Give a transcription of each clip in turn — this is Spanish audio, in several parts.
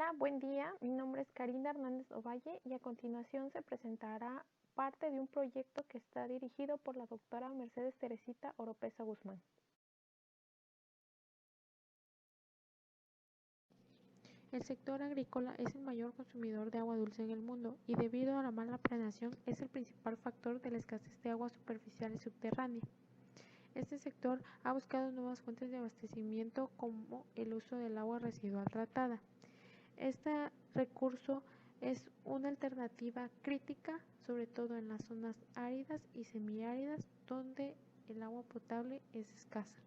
Hola, buen día. Mi nombre es Karina Hernández Ovalle y a continuación se presentará parte de un proyecto que está dirigido por la doctora Mercedes Teresita Oropeza Guzmán. El sector agrícola es el mayor consumidor de agua dulce en el mundo y debido a la mala planeación es el principal factor de la escasez de agua superficial y subterránea. Este sector ha buscado nuevas fuentes de abastecimiento como el uso del agua residual tratada. Este recurso es una alternativa crítica, sobre todo en las zonas áridas y semiáridas, donde el agua potable es escasa.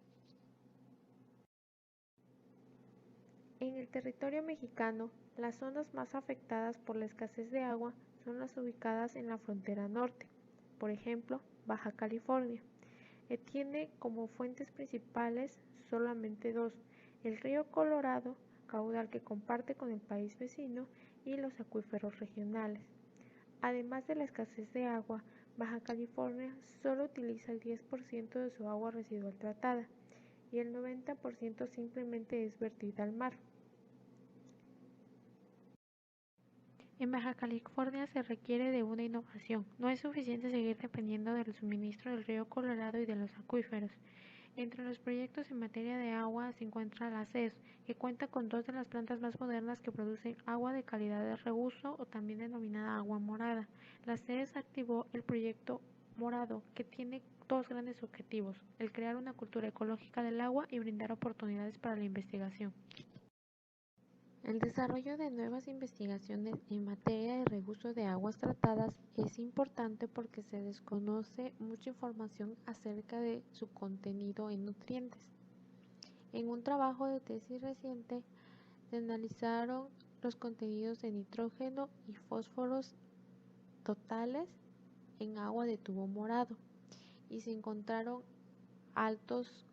En el territorio mexicano, las zonas más afectadas por la escasez de agua son las ubicadas en la frontera norte, por ejemplo, Baja California, que tiene como fuentes principales solamente dos: el río Colorado, caudal que comparte con el país vecino, y los acuíferos regionales. Además de la escasez de agua, Baja California solo utiliza el 10% de su agua residual tratada y el 90% simplemente es vertida al mar. En Baja California se requiere de una innovación. No es suficiente seguir dependiendo del suministro del río Colorado y de los acuíferos. Entre los proyectos en materia de agua se encuentra la CES, que cuenta con dos de las plantas más modernas que producen agua de calidad de reuso o también denominada agua morada. La CES activó el proyecto Morado, que tiene dos grandes objetivos: el crear una cultura ecológica del agua y brindar oportunidades para la investigación. El desarrollo de nuevas investigaciones en materia de reuso de aguas tratadas es importante porque se desconoce mucha información acerca de su contenido en nutrientes. En un trabajo de tesis reciente, se analizaron los contenidos de nitrógeno y fósforos totales en agua de tubo morado y se encontraron altas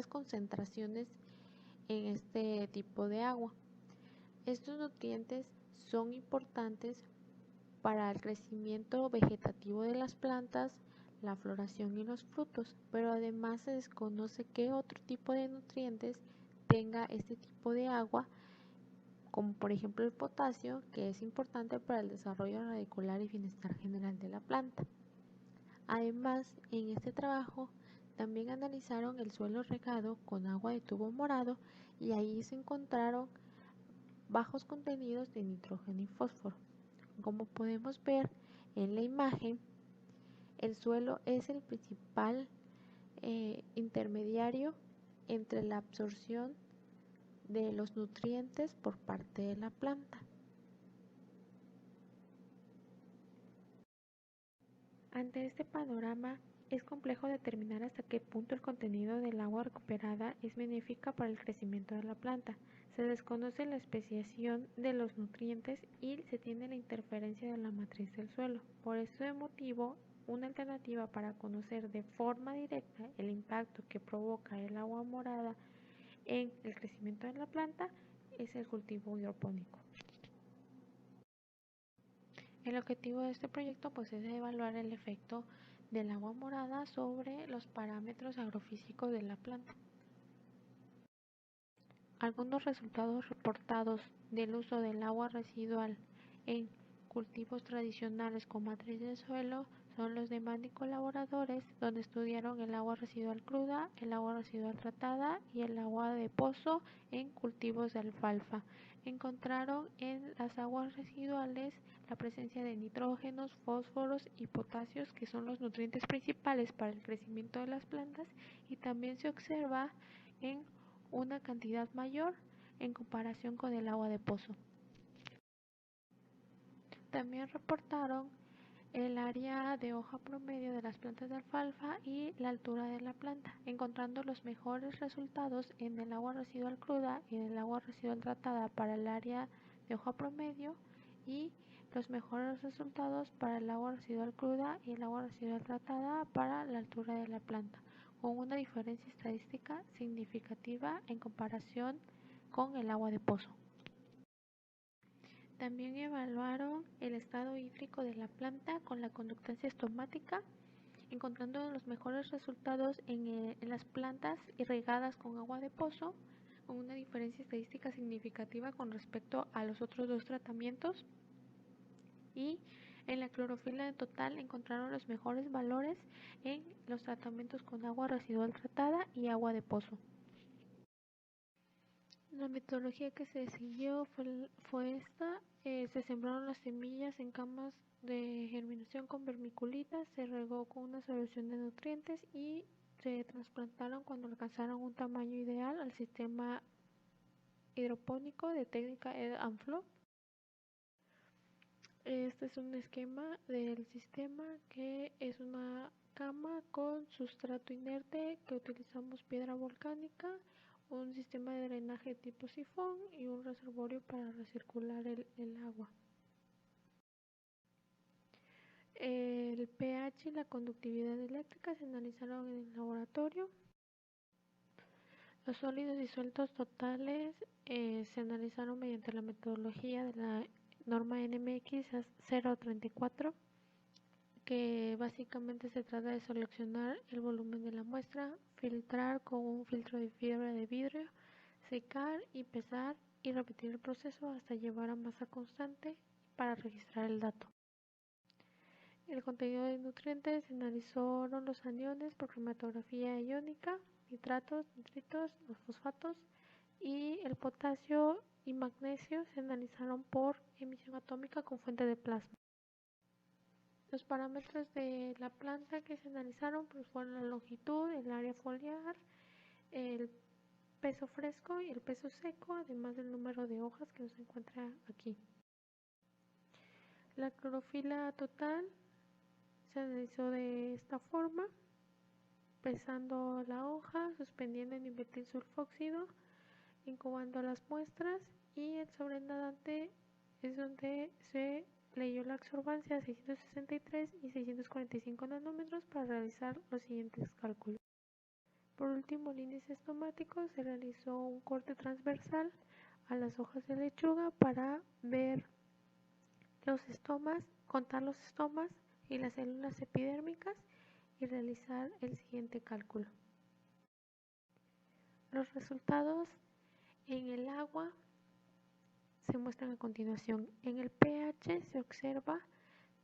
concentraciones en este tipo de agua. Estos nutrientes son importantes para el crecimiento vegetativo de las plantas, la floración y los frutos, pero además se desconoce qué otro tipo de nutrientes tenga este tipo de agua, como por ejemplo el potasio, que es importante para el desarrollo radicular y bienestar general de la planta. Además, en este trabajo también analizaron el suelo regado con agua de tubo morado y ahí se encontraron bajos contenidos de nitrógeno y fósforo. Como podemos ver en la imagen, el suelo es el principal intermediario entre la absorción de los nutrientes por parte de la planta. Ante este panorama, es complejo determinar hasta qué punto el contenido del agua recuperada es benéfica para el crecimiento de la planta. Se desconoce la especiación de los nutrientes y se tiene la interferencia de la matriz del suelo. Por este motivo, una alternativa para conocer de forma directa el impacto que provoca el agua morada en el crecimiento de la planta es el cultivo hidropónico. El objetivo de este proyecto es evaluar el efecto del agua morada sobre los parámetros agrofísicos de la planta. Algunos resultados reportados del uso del agua residual en cultivos tradicionales con matriz de suelo son los de Mann y colaboradores, donde estudiaron el agua residual cruda, el agua residual tratada y el agua de pozo en cultivos de alfalfa. Encontraron en las aguas residuales la presencia de nitrógenos, fósforos y potasios, que son los nutrientes principales para el crecimiento de las plantas, y también se observa en una cantidad mayor en comparación con el agua de pozo. También reportaron el área de hoja promedio de las plantas de alfalfa y la altura de la planta, encontrando los mejores resultados en el agua residual cruda y en el agua residual tratada para el área de hoja promedio y los mejores resultados para el agua residual cruda y el agua residual tratada para la altura de la planta, con una diferencia estadística significativa en comparación con el agua de pozo. También evaluaron el estado hídrico de la planta con la conductancia estomática, encontrando los mejores resultados en las plantas irrigadas con agua de pozo, una diferencia estadística significativa con respecto a los otros dos tratamientos, y en la clorofila total encontraron los mejores valores en los tratamientos con agua residual tratada y agua de pozo. La metodología que se siguió fue esta: se sembraron las semillas en camas de germinación con vermiculita, se regó con una solución de nutrientes y se trasplantaron cuando alcanzaron un tamaño ideal al sistema hidropónico de técnica Ed and Flow. Este es un esquema del sistema, que es una cama con sustrato inerte, que utilizamos piedra volcánica, un sistema de drenaje tipo sifón y un reservorio para recircular el agua. El pH y la conductividad eléctrica se analizaron en el laboratorio. Los sólidos disueltos totales se analizaron mediante la metodología de la norma NMX 034, que básicamente se trata de seleccionar el volumen de la muestra, filtrar con un filtro de fibra de vidrio, secar y pesar y repetir el proceso hasta llevar a masa constante para registrar el dato. El contenido de nutrientes: se analizaron los aniones por cromatografía iónica, nitratos, nitritos, los fosfatos, y el potasio y magnesio se analizaron por emisión atómica con fuente de plasma. Los parámetros de la planta que se analizaron fueron la longitud, el área foliar, el peso fresco y el peso seco, además del número de hojas que se encuentra aquí. La clorofila total se analizó de esta forma: pesando la hoja, suspendiendo en nivetil sulfóxido, incubando las muestras, y el sobrenadante es donde se leyó la absorbancia a 663 y 645 nanómetros para realizar los siguientes cálculos. Por último, el índice estomático: se realizó un corte transversal a las hojas de lechuga para ver los estomas, contar los estomas y las células epidérmicas y realizar el siguiente cálculo. Los resultados en el agua se muestran a continuación. En el pH se observa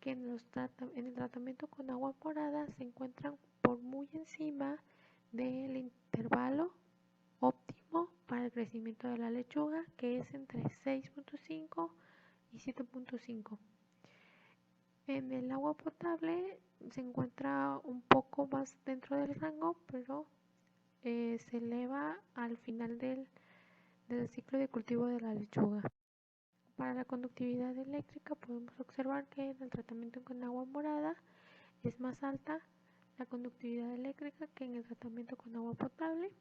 que en el tratamiento con agua morada se encuentran por muy encima del intervalo óptimo para el crecimiento de la lechuga, que es entre 6.5 y 7.5. En el agua potable se encuentra un poco más dentro del rango, pero se eleva al final del ciclo de cultivo de la lechuga. Para la conductividad eléctrica podemos observar que en el tratamiento con agua morada es más alta la conductividad eléctrica que en el tratamiento con agua potable.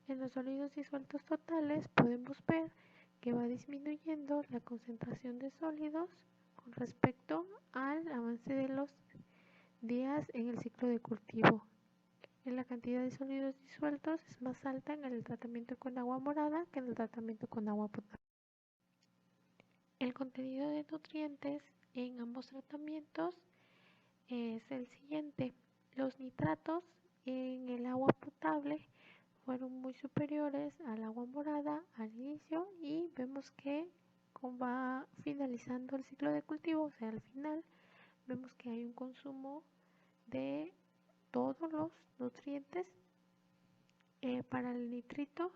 En los sólidos disueltos totales podemos ver que va disminuyendo la concentración de sólidos con respecto al avance de los días en el ciclo de cultivo. En la cantidad de sólidos disueltos es más alta en el tratamiento con agua morada que en el tratamiento con agua potable. El contenido de nutrientes en ambos tratamientos es el siguiente: los nitratos en el agua potable fueron muy superiores al agua morada al inicio, y vemos que va finalizando el ciclo de cultivo, o sea, al final vemos que hay un consumo de todos los nutrientes. Para el nitrito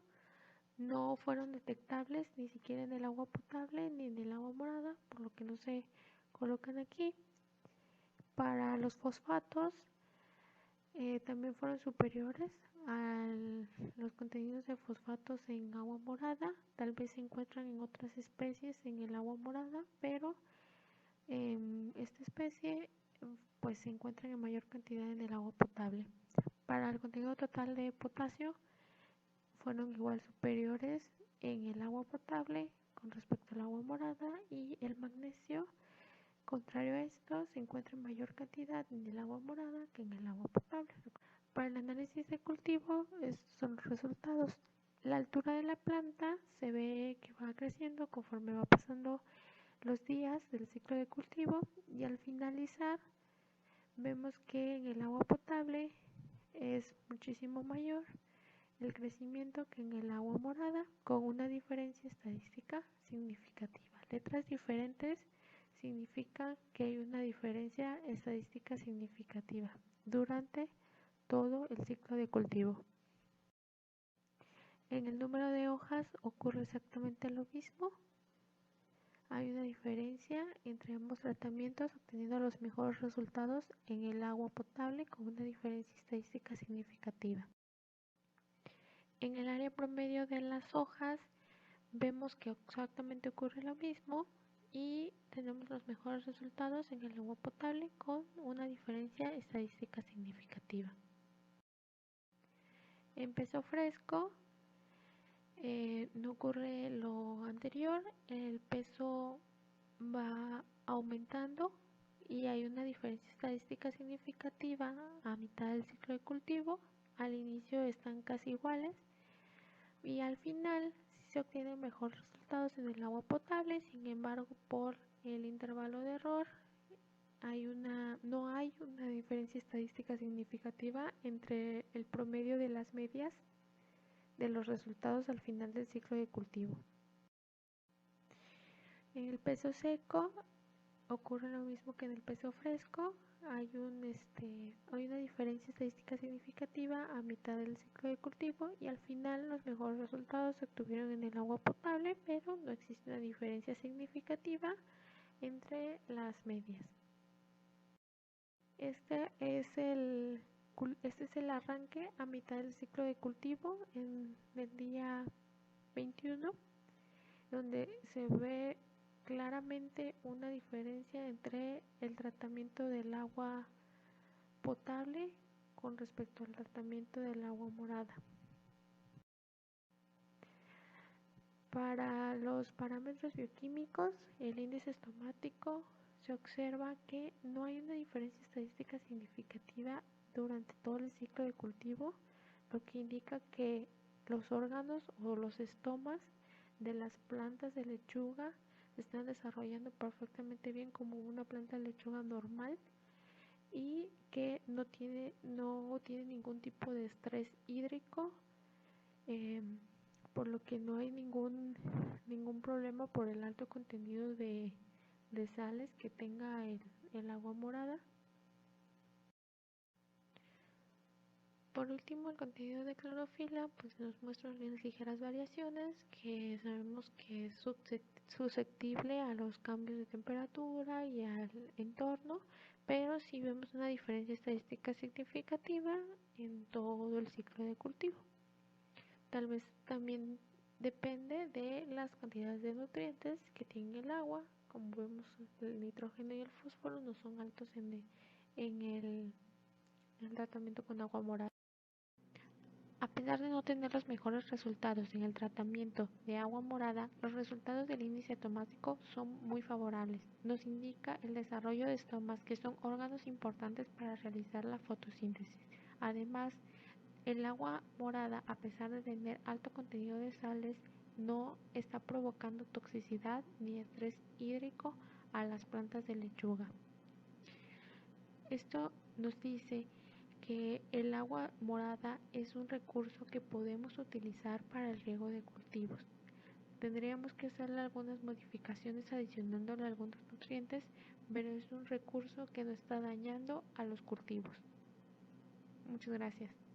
no fueron detectables ni siquiera en el agua potable ni en el agua morada, por lo que no se colocan aquí. Para los fosfatos también fueron superiores a los contenidos de fosfatos en agua morada. Tal vez se encuentran en otras especies en el agua morada, pero esta especie pues se encuentra en mayor cantidad en el agua potable. Para el contenido total de potasio fueron igual superiores en el agua potable con respecto al agua morada, y el magnesio, contrario a esto, se encuentra en mayor cantidad en el agua morada que en el agua potable. Para el análisis de cultivo, estos son los resultados. La altura de la planta se ve que va creciendo conforme va pasando los días del ciclo de cultivo, y al finalizar vemos que en el agua potable es muchísimo mayor el crecimiento que en el agua morada con una diferencia estadística significativa. Letras diferentes significan que hay una diferencia estadística significativa durante todo el ciclo de cultivo. En el número de hojas ocurre exactamente lo mismo. Hay una diferencia entre ambos tratamientos obteniendo los mejores resultados en el agua potable con una diferencia estadística significativa. En el área promedio de las hojas vemos que exactamente ocurre lo mismo y tenemos los mejores resultados en el agua potable con una diferencia estadística significativa. En peso fresco no ocurre lo anterior, el peso va aumentando y hay una diferencia estadística significativa a mitad del ciclo de cultivo. Al inicio están casi iguales y al final sí se obtienen mejores resultados en el agua potable. Sin embargo, por el intervalo de error no hay una diferencia estadística significativa entre el promedio de las medias de los resultados al final del ciclo de cultivo. En el peso seco ocurre lo mismo que en el peso fresco, hay una diferencia estadística significativa a mitad del ciclo de cultivo y al final los mejores resultados se obtuvieron en el agua potable, pero no existe una diferencia significativa entre las medias. Este es el arranque a mitad del ciclo de cultivo en el día 21, donde se ve claramente una diferencia entre el tratamiento del agua potable con respecto al tratamiento del agua morada. Para los parámetros bioquímicos, el índice estomático, se observa que no hay una diferencia estadística significativa durante todo el ciclo de cultivo, lo que indica que los órganos o los estomas de las plantas de lechuga se están desarrollando perfectamente bien como una planta de lechuga normal y que no tiene ningún tipo de estrés hídrico, por lo que no hay ningún problema por el alto contenido de sales que tenga el agua morada. Por último, el contenido de clorofila pues nos muestra unas ligeras variaciones que sabemos que es susceptible a los cambios de temperatura y al entorno, pero sí vemos una diferencia estadística significativa en todo el ciclo de cultivo. Tal vez también depende de las cantidades de nutrientes que tiene el agua. Como vemos, el nitrógeno y el fósforo no son altos en el tratamiento con agua morada. A pesar de no tener los mejores resultados en el tratamiento de agua morada, los resultados del índice estomático son muy favorables. Nos indica el desarrollo de estomas, que son órganos importantes para realizar la fotosíntesis. Además, el agua morada, a pesar de tener alto contenido de sales, no está provocando toxicidad ni estrés hídrico a las plantas de lechuga. Esto nos dice que el agua morada es un recurso que podemos utilizar para el riego de cultivos. Tendríamos que hacerle algunas modificaciones adicionándole algunos nutrientes, pero es un recurso que no está dañando a los cultivos. Muchas gracias.